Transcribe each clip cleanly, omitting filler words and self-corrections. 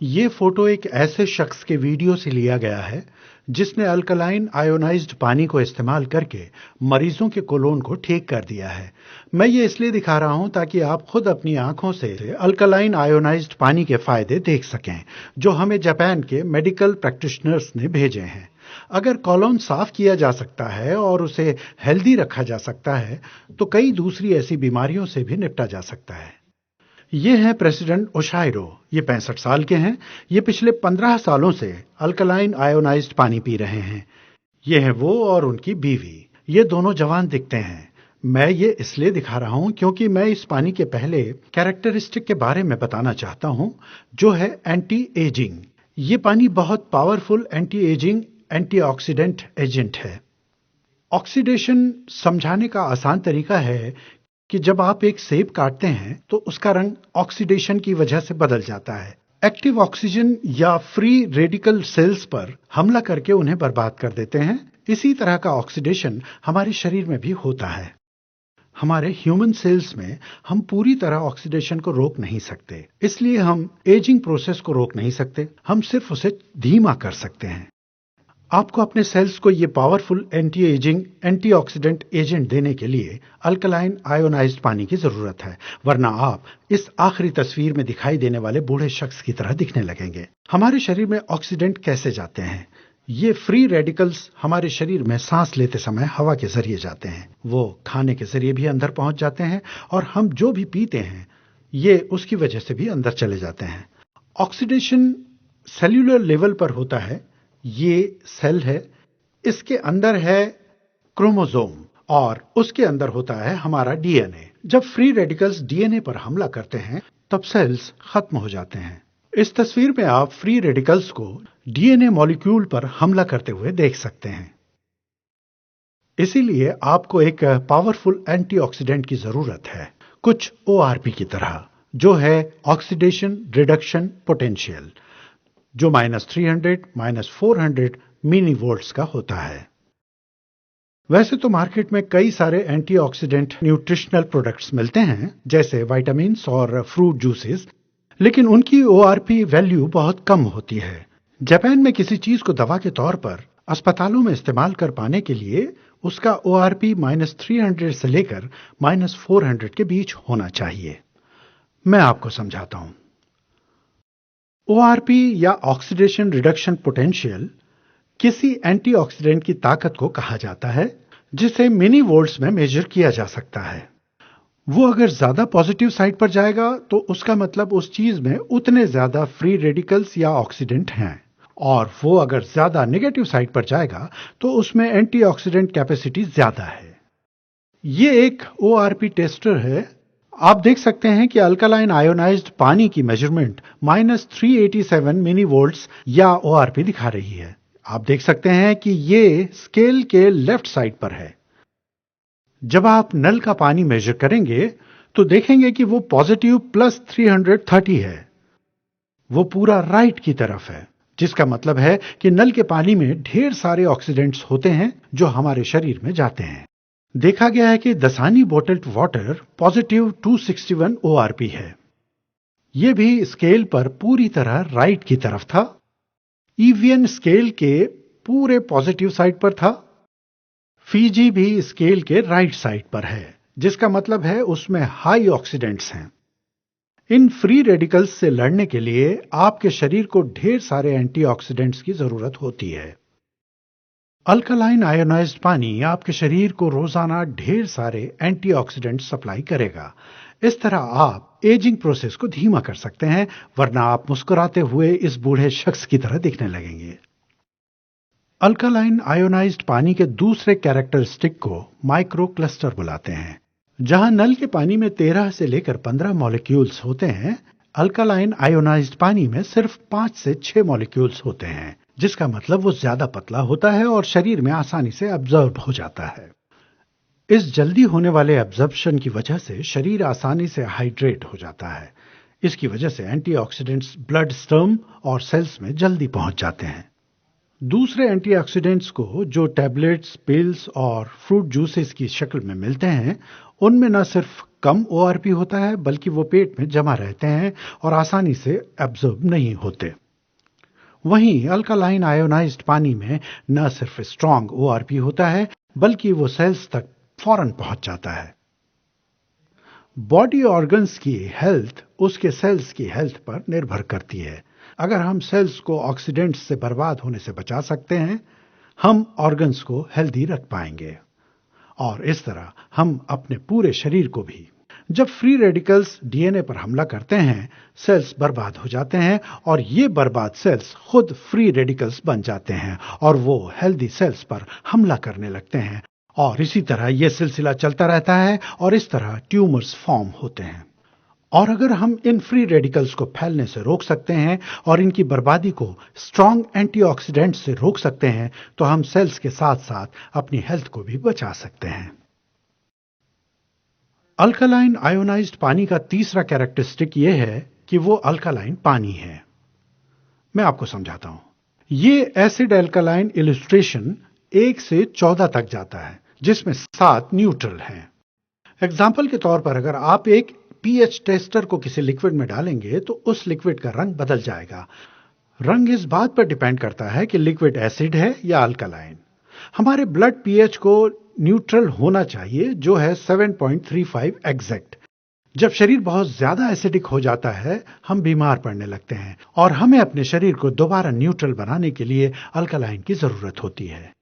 ये फोटो एक ऐसे शख्स के वीडियो से लिया गया है जिसने अल्कलाइन आयोनाइज्ड पानी को इस्तेमाल करके मरीजों के कोलोन को ठीक कर दिया है। मैं ये इसलिए दिखा रहा हूं ताकि आप खुद अपनी आंखों से अल्कलाइन आयोनाइज्ड पानी के फायदे देख सकें, जो हमें जापान के मेडिकल प्रैक्टिशनर्स ने भेजे हैं। अगर कोलोन साफ किया जा सकता है और उसे हेल्दी रखा जा सकता है, तो कई दूसरी ऐसी बीमारियों से भी निपटा जा सकता है। ये हैं प्रेसिडेंट ओशाइरो। ये 65 साल के हैं। ये पिछले 15 सालों से अल्कलाइन आयोनाइज्ड पानी पी रहे हैं। ये है वो और उनकी बीवी। ये दोनों जवान दिखते हैं। मैं ये इसलिए दिखा रहा हूं क्योंकि मैं इस पानी के पहले कैरेक्टरिस्टिक के बारे में बताना चाहता हूं, जो है एंटी एजिंग। ये पानी बहुत powerful anti ageing antioxidant agent है। ऑक्सीडेशन समझाने का आसान तरीका है कि जब आप एक सेब काटते हैं तो उसका रंग ऑक्सीडेशन की वजह से बदल जाता है। एक्टिव ऑक्सीजन या फ्री रेडिकल सेल्स पर हमला करके उन्हें बर्बाद कर देते हैं। इसी तरह का ऑक्सीडेशन हमारे शरीर में भी होता है। हमारे ह्यूमन सेल्स में हम पूरी तरह ऑक्सीडेशन को रोक नहीं सकते, इसलिए हम एजिंग प्रोसेस को रोक नहीं सकते। हम सिर्फ उसे धीमा कर सकते हैं। आपको अपने सेल्स को ये powerful anti ageing antioxidant agent देने के लिए अल्कलाइन आयोनाइज्ड पानी की जरूरत है, वरना आप इस आखिरी तस्वीर में दिखाई देने वाले बूढ़े शख्स की तरह दिखने लगेंगे। हमारे शरीर में ऑक्सीडेंट कैसे जाते हैं? ये फ्री रेडिकल्स हमारे शरीर में सांस लेते समय हवा के जरिए जाते हैं। वो खाने के जरिए भी अंदर पहुंच जाते हैं और हम जो भी पीते हैं ये उसकी वजह से भी अंदर चले जाते हैं। ऑक्सीडेशन सेल्यूलर लेवल पर होता है। ये सेल है, इसके अंदर है क्रोमोसोम और उसके अंदर होता है हमारा डीएनए। जब फ्री रेडिकल्स डीएनए पर हमला करते हैं तब सेल्स खत्म हो जाते हैं। इस तस्वीर में आप फ्री रेडिकल्स को डीएनए मॉलिक्यूल पर हमला करते हुए देख सकते हैं। इसीलिए आपको एक पावरफुल एंटीऑक्सीडेंट की जरूरत है, कुछ ओआरपी की तरह, जो है ऑक्सीडेशन रिडक्शन पोटेंशियल, जो -300 -400 मिली वोल्ट्स का होता है। वैसे तो मार्केट में कई सारे एंटीऑक्सीडेंट न्यूट्रिशनल प्रोडक्ट्स मिलते हैं, जैसे विटामिन्स और फ्रूट जूसेस, लेकिन उनकी ओआरपी वैल्यू बहुत कम होती है। जापान में किसी चीज को दवा के तौर पर अस्पतालों में इस्तेमाल कर पाने के लिए उसका ओआरपी -300 से लेकर -400 के बीच होना चाहिए। मैं आपको समझाता हूं। ओआरपी या ऑक्सीडेशन रिडक्शन पोटेंशियल किसी एंटीऑक्सीडेंट की ताकत को कहा जाता है, जिसे मिली वोल्ट्स में मेजर किया जा सकता है। वो अगर ज्यादा पॉजिटिव साइड पर जाएगा तो उसका मतलब उस चीज में उतने ज्यादा फ्री रेडिकल्स या ऑक्सीडेंट हैं, और वो अगर ज्यादा नेगेटिव साइड पर जाएगा तो उसमें एंटीऑक्सीडेंट कैपेसिटी ज्यादा है। ये एक ओआरपी टेस्टर है। आप देख सकते हैं कि अल्कलाइन आयोनाइज्ड पानी की मेजरमेंट -387 मिली वोल्ट्स या ओआरपी दिखा रही है। आप देख सकते हैं कि ये स्केल के लेफ्ट साइड पर है। जब आप नल का पानी मेजर करेंगे तो देखेंगे कि वो पॉजिटिव +330 है। वो पूरा राइट की तरफ है, जिसका मतलब है कि नल के पानी में ढेर सारे ऑक्सीडेंट्स होते हैं जो हमारे शरीर में जाते हैं। देखा गया है कि Dasani bottled water positive 261 ORP है। यह भी स्केल पर पूरी तरह राइट की तरफ था। ईवियन स्केल के पूरे पॉजिटिव साइड पर था। फीजी भी स्केल के राइट साइड पर है, जिसका मतलब है उसमें हाई ऑक्सीडेंट्स हैं। इन फ्री रेडिकल्स से लड़ने के लिए आपके शरीर को ढेर सारे एंटीऑक्सीडेंट्स की जरूरत होती है। अल्कलाइन आयोनाइज्ड पानी आपके शरीर को रोजाना ढेर सारे एंटीऑक्सीडेंट सप्लाई करेगा। इस तरह आप एजिंग प्रोसेस को धीमा कर सकते हैं, वरना आप मुस्कुराते हुए इस बूढ़े शख्स की तरह दिखने लगेंगे। अल्कलाइन आयोनाइज्ड पानी के दूसरे कैरेक्टरिस्टिक को माइक्रो क्लस्टर बुलाते हैं। जहां नल के पानी में 13 से लेकर 15 मॉलिक्यूल्स होते हैं, अल्कलाइन आयोनाइज्ड पानी में सिर्फ 5 से 6 मॉलिक्यूल्स होते हैं, जिसका मतलब वो ज्यादा पतला होता है और शरीर में आसानी से अब्जॉर्ब हो जाता है। इस जल्दी होने वाले एब्जॉर्प्शन की वजह से शरीर आसानी से हाइड्रेट हो जाता है। इसकी वजह से एंटीऑक्सीडेंट्स ब्लड स्टर्म और सेल्स में जल्दी पहुंच जाते हैं। दूसरे एंटीऑक्सीडेंट्स को जो टैबलेट्स, पिल्स और फ्रूट जूसेस की शक्ल में मिलते हैं, उनमें न सिर्फ कम ओआरपी होता है, बल्कि वो पेट में जमा रहते हैं और आसानी से एब्जॉर्ब नहीं होते। वहीं अल्कालाइन आयोनाइज्ड पानी में न सिर्फ स्ट्रांग ओआरपी होता है, बल्कि वो सेल्स तक फौरन पहुंच जाता है। बॉडी ऑर्गन्स की हेल्थ उसके सेल्स की हेल्थ पर निर्भर करती है। अगर हम सेल्स को ऑक्सीडेंट्स से बर्बाद होने से बचा सकते हैं, हम ऑर्गन्स को हेल्दी रख पाएंगे और इस तरह हम अपने पूरे शरीर को भी। जब फ्री रेडिकल्स डीएनए पर हमला करते हैं, सेल्स बर्बाद हो जाते हैं और ये बर्बाद सेल्स खुद फ्री रेडिकल्स बन जाते हैं और वो हेल्दी सेल्स पर हमला करने लगते हैं और इसी तरह यह सिलसिला चलता रहता है और इस तरह ट्यूमर्स फॉर्म होते हैं। और अगर हम इन फ्री रेडिकल्स को फैलने से रोक सकते हैं और इनकी बर्बादी को स्ट्रांग एंटीऑक्सीडेंट से रोक सकते हैं, तो हम सेल्स के साथ साथ अपनी हेल्थ को भी बचा सकते हैं। अल्कालाइन आयोनाइज्ड पानी का तीसरा कैरेक्टरिस्टिक यह है कि वो अल्कालाइन पानी है। मैं आपको समझाता हूं। ये एसिड अल्कालाइन इलस्ट्रेशन 1 से 14 तक जाता है, जिसमें 7 न्यूट्रल हैं। एग्जाम्पल के तौर पर अगर आप एक पीएच टेस्टर को किसी लिक्विड में डालेंगे तो उस लिक्विड का रंग बदल जाएगा। रंग इस बात पर डिपेंड करता है कि लिक्विड एसिड है या अल्कालाइन। हमारे ब्लड पीएच को न्यूट्रल होना चाहिए, जो है 7.35 एग्जैक्ट। जब शरीर बहुत ज्यादा एसिडिक हो जाता है, हम बीमार पड़ने लगते हैं और हमें अपने शरीर को दोबारा न्यूट्रल बनाने के लिए अल्कालाइन की जरूरत होती है।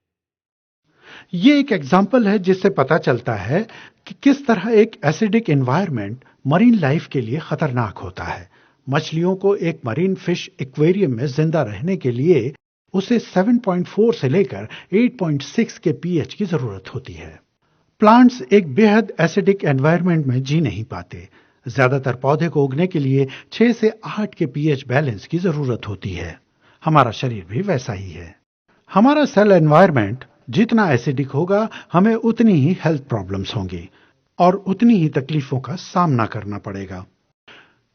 ये एक एग्जाम्पल है जिससे पता चलता है कि किस तरह एक एसिडिक एनवायरनमेंट मरीन लाइफ के लिए खतरनाक होता है। मछलियों को एक मरीन फिश एक्वेरियम में जिंदा रहने के लिए उसे 7.4 से लेकर 8.6 के पीएच की जरूरत होती है। प्लांट्स एक बेहद एसिडिक एनवायरनमेंट में जी नहीं पाते। ज्यादातर पौधे को उगने के लिए 6 से 8 के पीएच बैलेंस की जरूरत होती है। हमारा शरीर भी वैसा ही है। हमारा सेल एनवायरनमेंट जितना एसिडिक होगा, हमें उतनी ही हेल्थ प्रॉब्लम्स होंगी और उतनी ही तकलीफों का सामना करना पड़ेगा।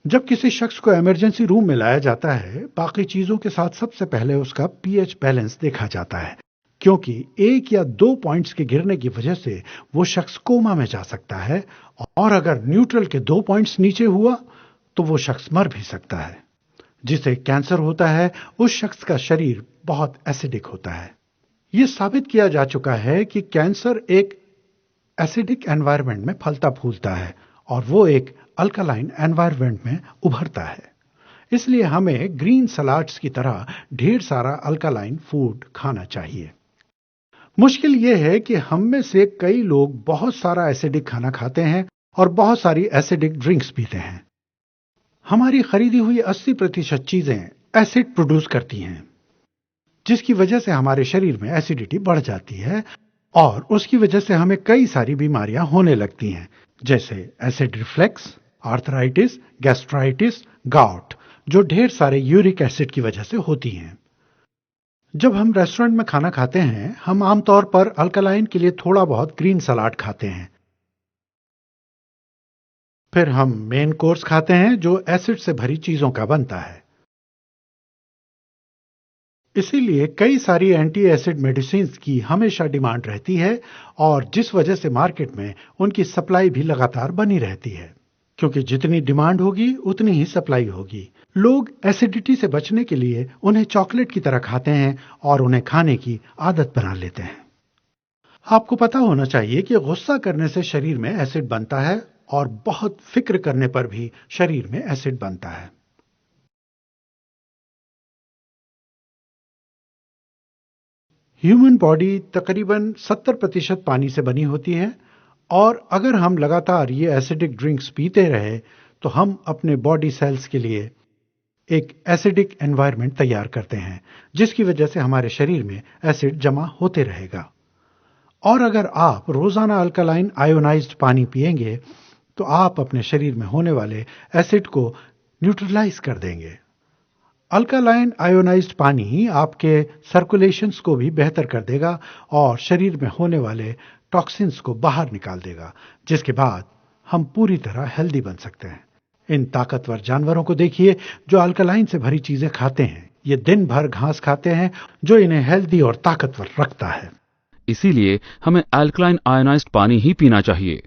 जब किसी शख्स को इमरजेंसी रूम में लाया जाता है, बाकी चीजों के साथ सबसे पहले उसका पीएच बैलेंस देखा जाता है, क्योंकि 1 या 2 पॉइंट्स के गिरने की वजह से वो शख्स कोमा में जा सकता है और अगर न्यूट्रल के 2 पॉइंट्स नीचे हुआ तो वो शख्स मर भी सकता है। जिसे कैंसर होता है, उस शख्स का शरीर बहुत एसिडिक होता है। यह साबित किया जा चुका है कि कैंसर एक एसिडिक एनवायरनमेंट में फलता फूलता है और वो एक अल्कालाइन एनवायरनमेंट में उभरता है। इसलिए हमें ग्रीन सलाड्स की तरह ढेर सारा अल्कालाइन फूड खाना चाहिए। मुश्किल यह है कि हम में से कई लोग बहुत सारा एसिडिक खाना खाते हैं और बहुत सारी एसिडिक ड्रिंक्स पीते हैं। हमारी खरीदी हुई 80% चीजें एसिड प्रोड्यूस करती हैं, जिसकी वजह से हमारे शरीर में एसिडिटी बढ़ जाती है और उसकी वजह से हमें कई सारी बीमारियां होने लगती हैं, जैसे acid reflex, arthritis, gastritis, gout, जो ढेर सारे यूरिक एसिड की वजह से होती हैं। जब हम रेस्टोरेंट में खाना खाते हैं, हम आमतौर पर अल्कालाइन के लिए थोड़ा बहुत ग्रीन सलाद खाते हैं। फिर हम मेन कोर्स खाते हैं जो एसिड से भरी चीजों का बनता है। इसीलिए कई सारी एंटी एसिड मेडिसिन की हमेशा डिमांड रहती है और जिस वजह से मार्केट में उनकी सप्लाई भी लगातार बनी रहती है, क्योंकि जितनी डिमांड होगी उतनी ही सप्लाई होगी। लोग एसिडिटी से बचने के लिए उन्हें चॉकलेट की तरह खाते हैं और उन्हें खाने की आदत बना लेते हैं। आपको पता होना चाहिए कि गुस्सा करने से शरीर में एसिड बनता है और बहुत फिक्र करने पर भी शरीर में एसिड बनता है। ह्यूमन बॉडी तकरीबन 70% पानी से बनी होती है और अगर हम लगातार ये एसिडिक ड्रिंक्स पीते रहे तो हम अपने बॉडी सेल्स के लिए एक एसिडिक एनवायरनमेंट तैयार करते हैं, जिसकी वजह से हमारे शरीर में एसिड जमा होते रहेगा। और अगर आप रोजाना अल्कालाइन आयोनाइज्ड पानी पिएंगे तो आप अपने शरीर में होने वाले एसिड को न्यूट्रलाइज कर देंगे। अल्कालाइन आयोनाइज्ड पानी आपके सर्कुलेशंस को भी बेहतर कर देगा और शरीर में होने वाले टॉक्सिन्स को बाहर निकाल देगा, जिसके बाद हम पूरी तरह हेल्दी बन सकते हैं। इन ताकतवर जानवरों को देखिए जो अल्कालाइन से भरी चीजें खाते हैं। ये दिन भर घास खाते हैं जो इन्हें हेल्दी और ताकतवर रखता है। इसीलिए हमें अल्कलाइन आयोनाइज्ड पानी ही पीना चाहिए।